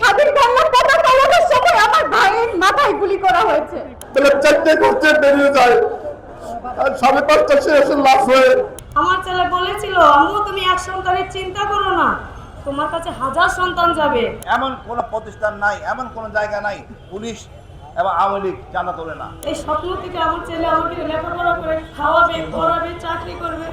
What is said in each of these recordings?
স্বাধীন বাংলার পতাকা ওঠানোর সময় আমার ভাইয়ের মাথায় গুলি করা হয়েছে। তাহলে চারটে করতে বেরিয়ে যায় আর 5:30 সে এসে লাশ হয়ে। আমার ছেলে বলেছিল, আম্মু তুমি এক সন্তানের চিন্তা করো না, তোমার কাছে হাজার সন্তান যাবে। এমন কোন প্রতিষ্ঠান নাই, এমন কোন জায়গা নাই পুলিশ এবং আওয়ামী লীগ চাঁদা তোলে না। এই স্বপ্ন থেকে আমার ছেলে আমাকে লেখাপড়া করে খাওয়াবে, পড়াবে, চাকরি করবে,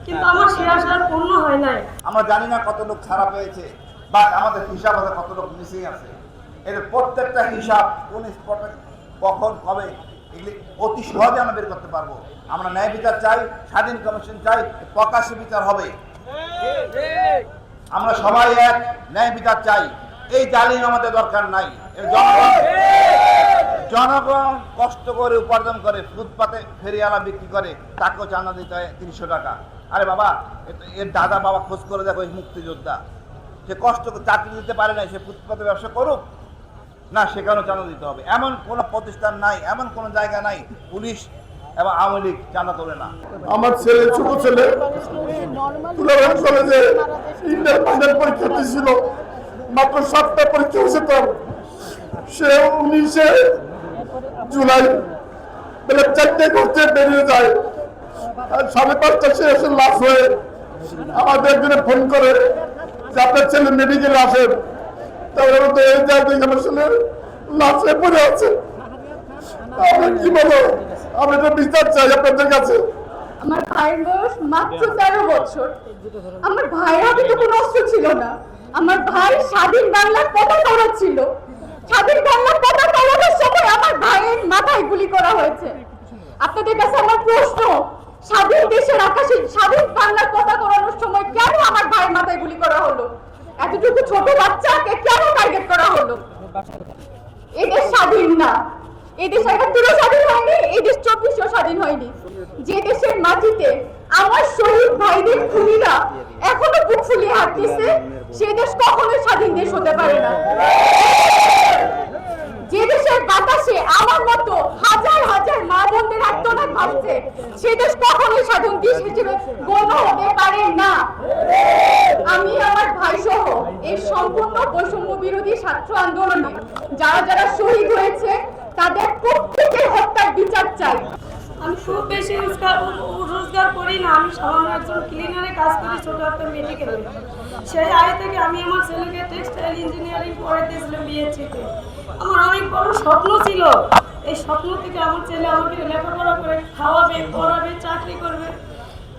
কিন্তু আমার সে আশা আর পূর্ণ হয় নাই। আমরা জানি না কত লোক ছাড়া পেয়েছে বা আমাদের হিসাব আছে কত লোক মিসিং আছে। এর প্রত্যেকটা হিসাব কোন স্পটে কখন কবে এগুলি অতি সহজে আমরা বের করতে পারবো। আমরা ন্যায় বিচার চাই, স্বাধীন কমিশন চাই, প্রকাশ্যে বিচার হবে। আমরা সবাই এক, ন্যায় বিচার চাই। এই জালিম আমাদের দরকার নাই। এর জনগণ কষ্ট করে উপার্জন করে, ফুটপাতে ফেরিওয়ালা বিক্রি করে, তাকেও চাঁদা দিতে হয় 300 টাকা। আরে বাবা, এর দাদা বাবা খোঁজ করে দেখো, এই মুক্তিযোদ্ধা, সে কষ্ট করে চাকরি দিতে পারে না, সে ফুটপাতে ব্যবসা করুক না, সেখানেও চাঁদা দিতে হবে। এমন কোন প্রতিষ্ঠান নাই, এমন কোন জায়গা নাই পুলিশ এবং আওয়ামী লীগ চাঁদা তোলে না। আমার ছেলে, ছোট ছেলে তুলারাম কলেজে ইন্টার ফাইনাল পরীক্ষা দিয়েছিল, মাত্র 7টা পরীক্ষা হয়েছে তার। সে 19শে জুলাই বেলা 4টে করতে বেরিয়ে যায় আর 5:30 সে এসে লাশ হয়ে। আমাদের একজনে ফোন করে যে আপনার ছেলে মেডিকেলে আসেন, তারপরে তো এই জায়গায় আমার ছেলে লাশে পড়ে আছে। আমি কি বলবো, আমি তো বিচার চাই আপনাদের কাছে। আমার ভাইয়ের বয়স মাত্র 13 বছর। আমার ভাইয়ের হাতে তো কোনো অস্ত্র ছিল না। আমার ভাই স্বাধীন বাংলার পতাকা ওড়াচ্ছিল। স্বাধীন বাংলার পতাকা ওঠানোর সময় আমার ভাইয়ের মাথায় গুলি করা হয়েছে। আপনাদের কাছে আমার প্রশ্ন, স্বাধীন দেশের আকাশে স্বাধীন বাংলার পতাকা ওড়ানোর সময় কেন আমার ভাইয়ের মাথায় গুলি করা হলো? এতটুকু ছোট বাচ্চাকে কেন টার্গেট করা হলো? এই দেশ স্বাধীন না, এই দেশ 71 স্বাধীন হয়নি, এই দেশ 24 স্বাধীন হয়নি। যে দেশের মাটিতে আমার শহীদ ভাইদের খুনিরা এখনো বুক ফুলিয়ে হাঁটতেছে, সে দেশ কখনোই স্বাধীন দেশ হতে পারে না। যে দেশের বাতাসে আমার মতো হাজার হাজার মা বোনদের আত্মনাদ ভাসছে, সে দেশ কখনোই স্বাধীন দেশ হিসেবে গণ্য হতে পারে না। আমি আমার ভাই সহ এই সম্পূর্ণ বৈষম্য বিরোধী ছাত্র আন্দোলনে যারা যারা শহীদ হয়েছে তাদের প্রত্যেকের হত্যার বিচার চাই। আমি খুব বেশি রোজগার করি না, আমি সামান্য একজন ক্লিনারে কাজ করি ছোট একটা মেডিকেলে। সেই আয় থেকে আমি আমার ছেলেকে টেক্সটাইল ইঞ্জিনিয়ারিং পড়াইতেছিলাম বিএসসিতে। আমার অনেক বড় স্বপ্ন ছিল, এই স্বপ্ন থেকে আমার ছেলে আমাকে লেখাপড়া করে খাওয়াবে, পড়াবে, চাকরি করবে,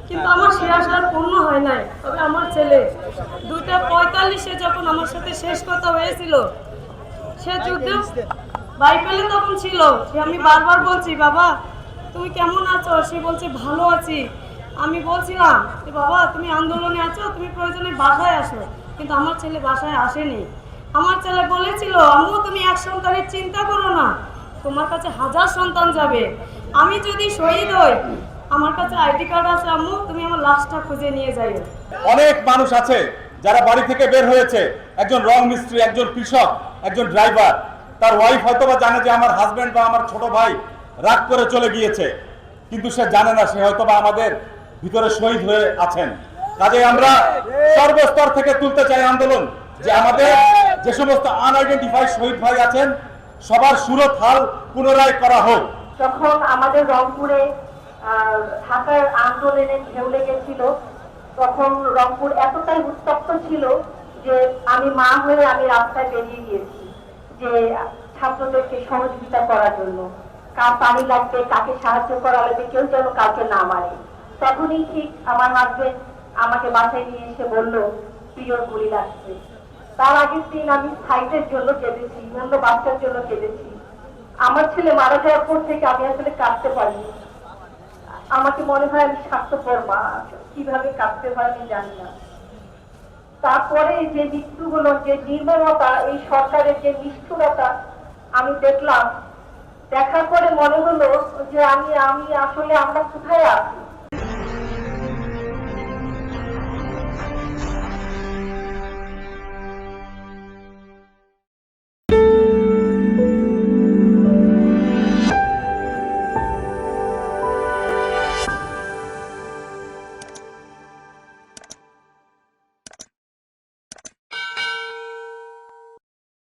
কিন্তু আমার সে আশা আর পূর্ণ হয় নাই। তবে আমার ছেলে 2:45-এ যখন আমার সাথে শেষ কথা হয়েছিল, সে যুদ্ধে বাইপেলে তখন ছিল, সে আমি বারবার বলছি, বাবা তুমি কেমন আছো? সে বলছে ভালো আছি। আমি বলছিলাম যে বাবা তুমি আন্দোলনে আছো, তুমি প্রয়োজনে বাসায় আসো, কিন্তু আমার ছেলে বাসায় আসেনি। আমার ছেলে বলেছিল, আম্মু তুমি এক সন্তানের চিন্তা করো না, তোমার কাছে হাজার সন্তান যাবে। আমি যদি শহীদ হই, আমার কাছে আইডি কার্ড আছে আম্মু, তুমি আমার লাশটা খুঁজে নিয়ে যাইও। অনেক মানুষ আছে যারা বাড়ি থেকে বের হয়েছে, একজন রং মিস্ত্রি, একজন কৃষক, একজন ড্রাইভার, তার ওয়াইফ হয়তোবা জানে যে আমার হাজবেন্ড বা আমার ছোট ভাই রাগ করে চলে গিয়েছে, কিন্তু সে জানে না সে হয়তোবা আমাদের ভিতরে শহীদ হয়ে আছেন। কাজে আমরা সর্বস্তর থেকে তুলতে চাই আন্দোলন, যে আমাদের যে সমস্ত আনআইডেন্টিফাইড শহীদ ভাই আছেন সবার সুরত হাল পুনরায় করা হোক। যখন আমাদের রংপুরে ঢাকার আন্দোলনে ঢেউ লেগেছিল, তখন রংপুর এতটাই উত্তপ্ত ছিল যে আমি মা হয়ে আমি রাস্তায় বেরিয়ে গিয়েছি যে ছাত্রদেরকে সহযোগিতা করার জন্য। কার পানি লাগবে, কাকে সাহায্য করা লাগবে, কেউ যেন কাউকে না মারে। তখনই ঠিক আমার হাজবেন্ড আমাকে বাসায় নিয়ে এসে বলল প্রিয়র গুলি লাগছে। তার আগের দিন আমি সাইটের জন্য কেঁদেছি, অন্য বাচ্চার জন্য কেঁদেছি। আমার ছেলে মারা যাওয়ার পর থেকে আমি আসলে কাঁদতে পারিনি। আমাকে মনে হয় আমি স্বার্থপর মা, কিভাবে কাঁদতে হয় আমি জানি না। তারপরে যে মৃত্যুগুলো, যে নির্মমতা, এই সরকারের যে নিষ্ঠুরতা আমি দেখলাম, দেখার পরে মনে হলো যে আমি আসলে আমরা কোথায় আছি।